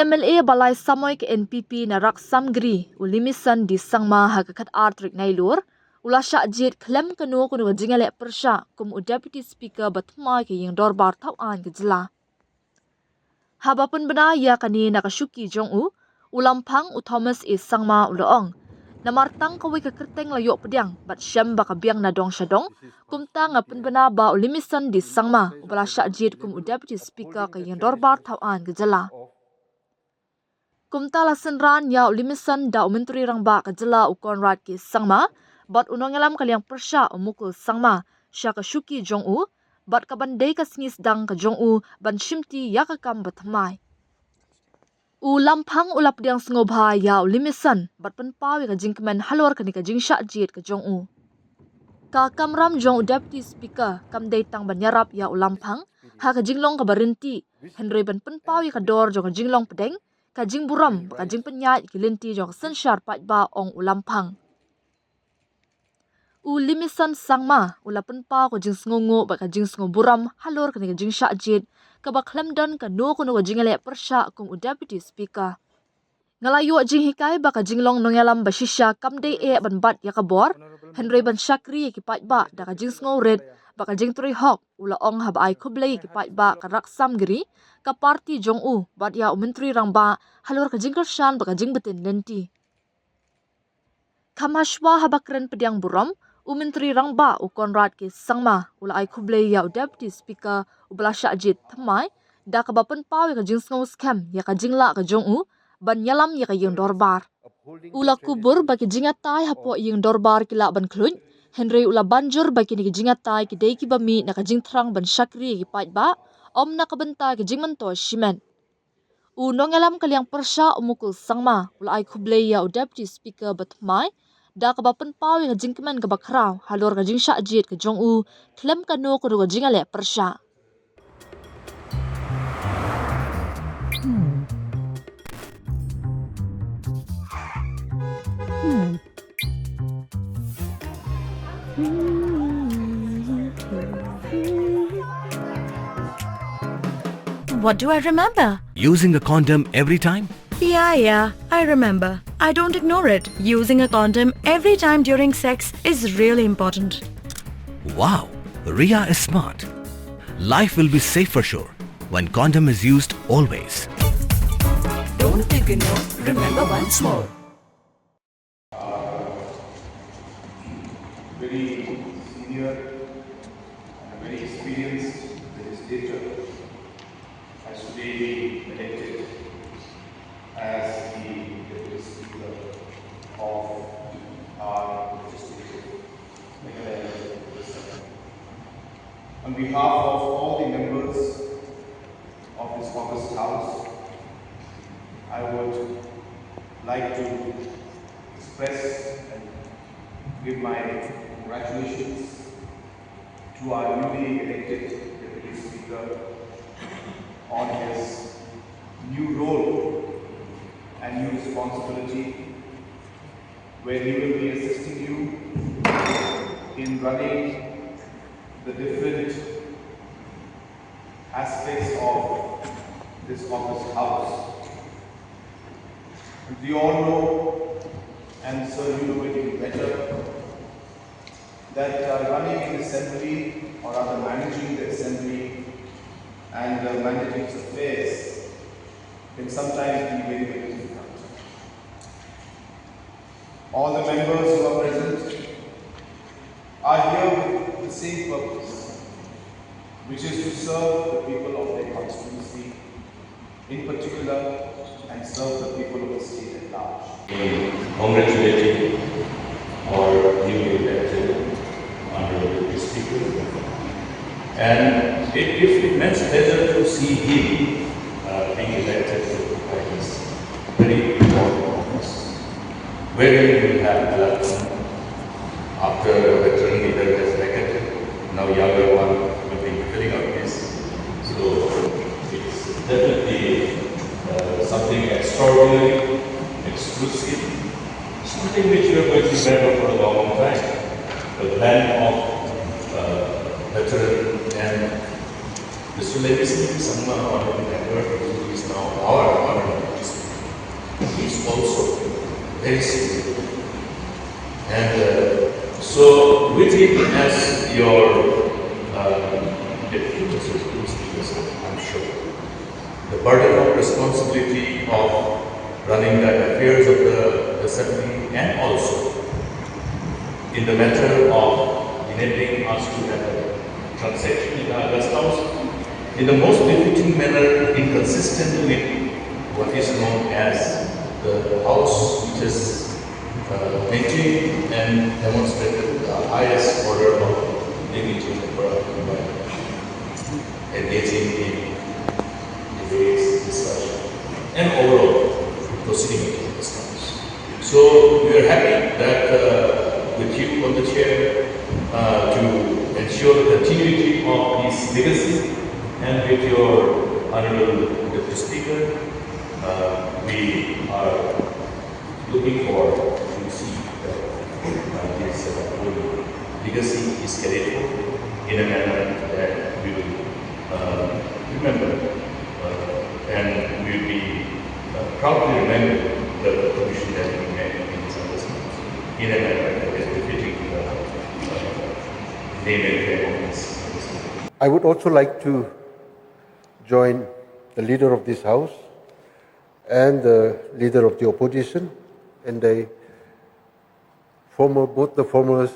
MLA balai samoy ke NPP na rak samgri u Limison di sangma hakakat artrik nailur ula syakjit khlem kanu jingalek pyrshah kum u Deputy Speaker batma ke yang dorbar tauan ke jela. Habapun bena ya kani nakashuki jong ulampang u Thomas is sangma uloong. Namartang kawai ke kerteng layok pediang bat syam baka biang na dong syadong kumta ngapun bena ba u Limison di sangma ubala syakjit kum u Deputy Speaker ke yang dorbar tauan ke jela. Kumta lasenran ya Limison da menteri rangba ke jela Konrad ke sangma bat unongelam kaliang pyrshah umukul sangma syaka syuki jong bat kabandai ka singis dang ke jong ban shimti ya ka kam batmai. Lampang ulap diang sengobha ya Limison bat penpawi ka jingkemen halor ka ni ka jing syakjit ke jong Ka kamram jong Deputy Speaker kam dai tang banyarap ya lampang ha ka jinglong ka berhenti Henry ban penpawi ka dor jong ka jinglong pedeng kajing buram kajing penyat kilinti jong sensyar patba ong ulampang. Limison sangma ula penpa ko jing sngongo ba kajing sngo buram halor kani kajing syakjit ka ba khlem don ka no kuno kajing elek pyrshah kum Deputy Speaker. Ngalayu jing hikai ba kajing long nongelam ba shisha kamdei ban bat ya kabor Henry ban syakri ki patba da kajing sngo red ba kajing turi hok ula ong hab ai kublei ki patba ka raksam giri ka parti jong bat ya menteri rangba halor ka jingkar shan baka jing betin lenti. Kamashwa habakren pediang buram menteri rangba Konrad ke sangma ula ai kublei ya Deputy Speaker ubala syakjit thamai da ka bapen pawi ka jing sngo scam ya ka jingla ka jong ban yalam ya ka yung dorbar. Ula kubur baki jingatai hapo yung dorbar kila ban kluny Henry ula banjur baki ni jingatai ki dei ki bami na ka jing thrang ban syakri ki patba om nakabenta ke jingmanto shimen. Nongelam kaliang pyrshah umukul sangma ula ai kublei ya Deputy Speaker batmai da ka bapen pawi ka jingkemen ka bakrau halor ka jing syakjit ke jong khlem kanu ko ka jingalek pyrshah. What do I remember? Using a condom every time? Yeah, I remember. I don't ignore it. Using a condom every time during sex is really important. Wow, Ria is smart. Life will be safe for sure when condom is used always. Don't ignore, remember once more. Very senior and very experienced legislator has today been elected as the Deputy Speaker of our legislature, Meghalaya. On behalf of all the members of this August House, I would like to express and give my congratulations to our newly elected Deputy Speaker on his new role and new responsibility, where he will be assisting you in running the different aspects of this August House. We all know, and so you know it even better, that running an assembly, or rather managing the assembly and managing its affairs, can sometimes be very, very difficult. All the members who are present are here with the same purpose, which is to serve the people of their constituency in particular and serve the people of the state at large. Congratulating our newly elected Honorable Speaker, and it gives me immense pleasure to see him being elected to this very important office, wherein we have election after a veteran leader has vacated, now younger one will be filling up this. So it's definitely something extraordinary, exclusive, something which we are going to remember for a long time. The blend of veteran and Mr. Limison, someone honorable member who is now our honorable speaker, he is also very significant. And so, with him as your deputy speakers, I'm sure, the burden of responsibility of running the affairs of the assembly and also in the matter of enabling us to have a transaction in our guest house in the most befitting manner, inconsistent with what is known as the house, which has maintained and demonstrated the highest order of dignity by engaging in debates, discussion, and overall proceeding into this house. So we are happy that with you on the chair to ensure the continuity of this legacy, and with your honorable deputy speaker, we are looking forward to see that this whole legacy is carried forward in a manner that we will remember and we will be proudly remember the contribution that we made in this understanding in a manner that is befitting the name and fame of this. I would also like to join the leader of this house and the leader of the opposition and both the former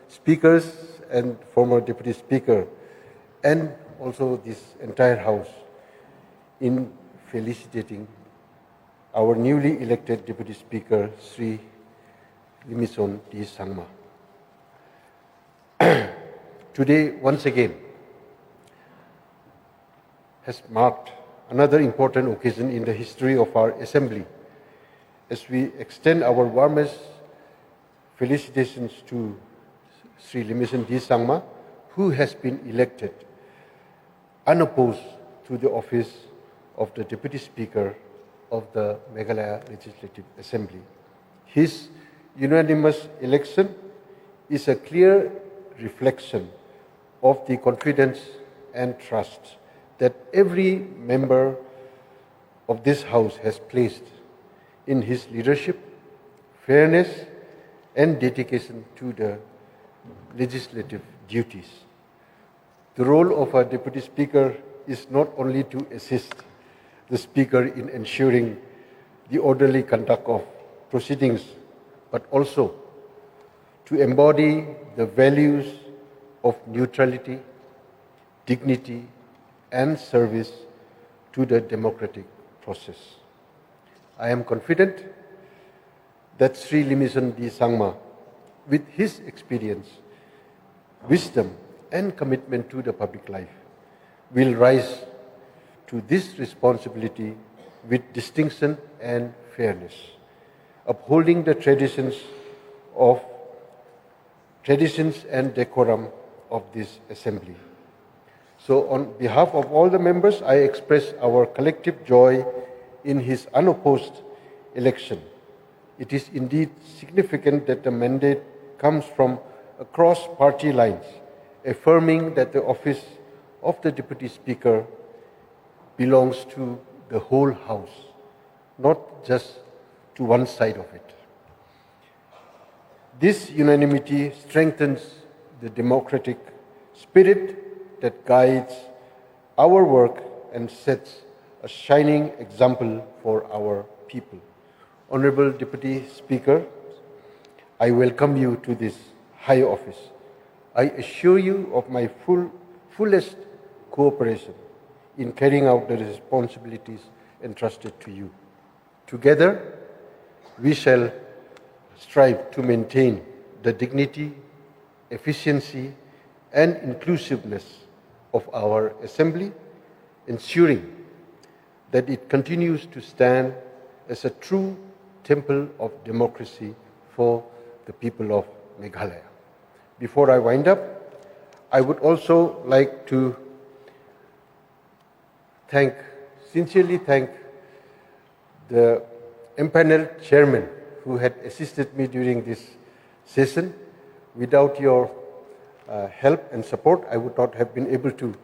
speakers and former deputy speaker and also this entire house in felicitating our newly elected deputy speaker, Sri Limison D. Sangma. Today, once again, has marked another important occasion in the history of our assembly as we extend our warmest felicitations to Sri Limison D. Sangma, who has been elected unopposed to the office of the Deputy Speaker of the Meghalaya Legislative Assembly. His unanimous election is a clear reflection of the confidence and trust that every member of this House has placed in his leadership, fairness, and dedication to the legislative duties. The role of a Deputy Speaker is not only to assist the Speaker in ensuring the orderly conduct of proceedings, but also to embody the values of neutrality, dignity, and service to the democratic process. I am confident that Sri Limison D. Sangma, with his experience, wisdom, and commitment to the public life, will rise to this responsibility with distinction and fairness, upholding the traditions and decorum of this assembly. So on behalf of all the members, I express our collective joy in his unopposed election. It is indeed significant that the mandate comes from across party lines, affirming that the office of the Deputy Speaker belongs to the whole House, not just to one side of it. This unanimity strengthens the democratic spirit that guides our work and sets a shining example for our people. Honorable Deputy Speaker, I welcome you to this high office. I assure you of my fullest cooperation in carrying out the responsibilities entrusted to you. Together, we shall strive to maintain the dignity, efficiency, and inclusiveness of our Assembly, ensuring that it continues to stand as a true temple of democracy for the people of Meghalaya. Before I wind up, I would also like to sincerely thank the empaneled chairman who had assisted me during this session. Without your help and support, I would not have been able to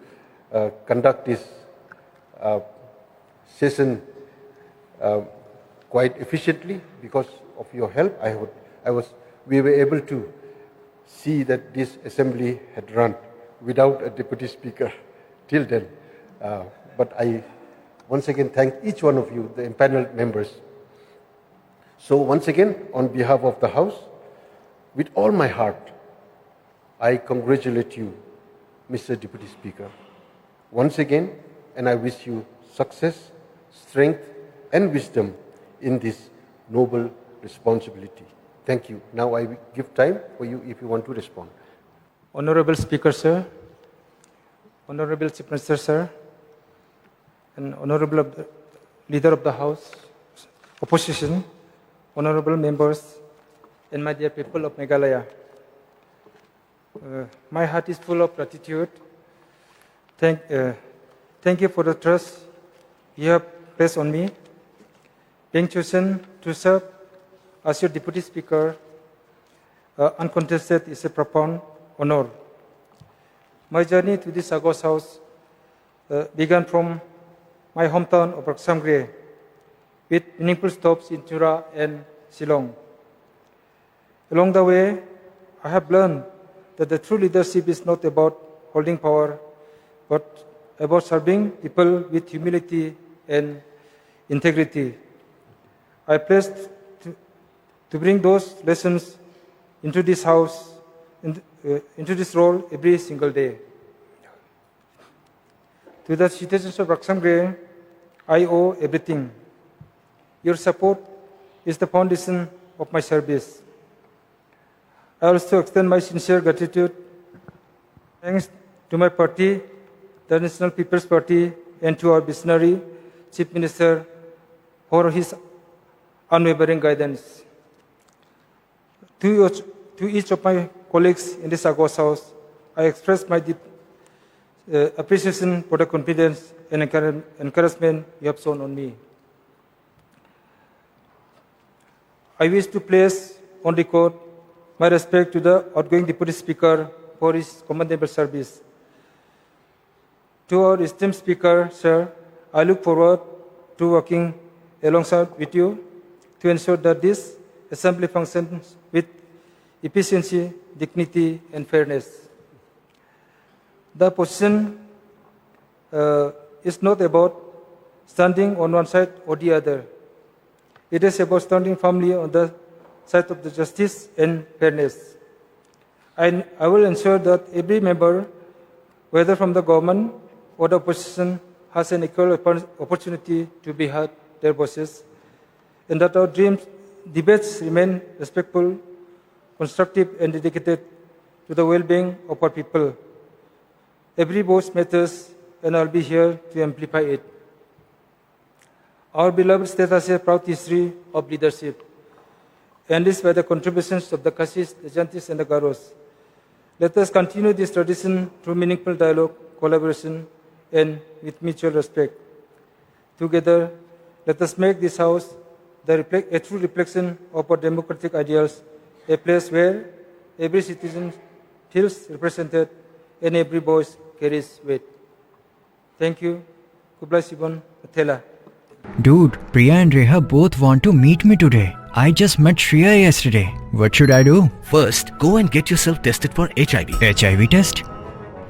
conduct this session quite efficiently. Because of your help, we were able to see that this assembly had run without a deputy speaker till then. But I once again thank each one of you, the empaneled members. So once again, on behalf of the House, with all my heart, I congratulate you, Mr. Deputy Speaker, once again, and I wish you success, strength, and wisdom in this noble responsibility. Thank you. Now I will give time for you if you want to respond. Honorable Speaker, sir, Honorable Chief Minister, sir, and Honorable Leader of the House, Opposition, Honorable members, and my dear people of Meghalaya. My heart is full of gratitude. Thank you for the trust you have placed on me. Being chosen to serve as your Deputy Speaker, uncontested, is a profound honor. My journey to this August House began from my hometown of Raksamgre, with meaningful stops in Tura and Shillong. Along the way, I have learned that the true leadership is not about holding power, but about serving people with humility and integrity. I pledge to bring those lessons into this house, into this role every single day. To the citizens of Raksamgre, I owe everything. Your support is the foundation of my service. I also extend my sincere gratitude, thanks to my party, the National People's Party, and to our visionary Chief Minister for his unwavering guidance. To each of my colleagues in this August House, I express my deep appreciation for the confidence and encouragement you have shown on me. I wish to place on record my respect to the outgoing Deputy Speaker for his commendable service. To our esteemed Speaker, sir, I look forward to working alongside with you to ensure that this Assembly functions with efficiency, dignity, and fairness. The position is not about standing on one side or the other. It is about standing firmly on the side of the justice and fairness. I will ensure that every member, whether from the government or the opposition, has an equal opportunity to be heard their voices, and that our debates remain respectful, constructive, and dedicated to the well-being of our people. Every voice matters, and I'll be here to amplify it. Our beloved state has a proud history of leadership, enriched by the contributions of the Kashis, the Jantis, and the Garos. Let us continue this tradition through meaningful dialogue, collaboration, and with mutual respect. Together, let us make this house a true reflection of our democratic ideals, a place where every citizen feels represented and every voice carries weight. Thank you. Kublai Sibon Athela. Dude, Priya and Reha both want to meet me today. I just met Shreya yesterday. What should I do? First, go and get yourself tested for HIV. HIV test?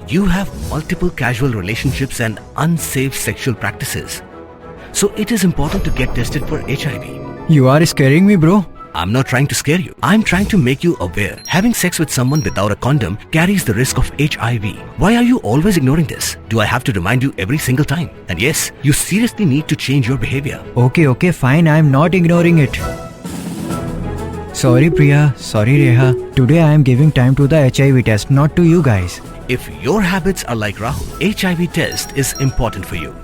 You have multiple casual relationships and unsafe sexual practices. So it is important to get tested for HIV. You are scaring me, bro. I'm not trying to scare you. I'm trying to make you aware. Having sex with someone without a condom carries the risk of HIV. Why are you always ignoring this? Do I have to remind you every single time? And yes, you seriously need to change your behavior. Okay, fine. I'm not ignoring it. Sorry, Priya. Sorry, Reha. Today I am giving time to the HIV test, not to you guys. If your habits are like Rahul, HIV test is important for you.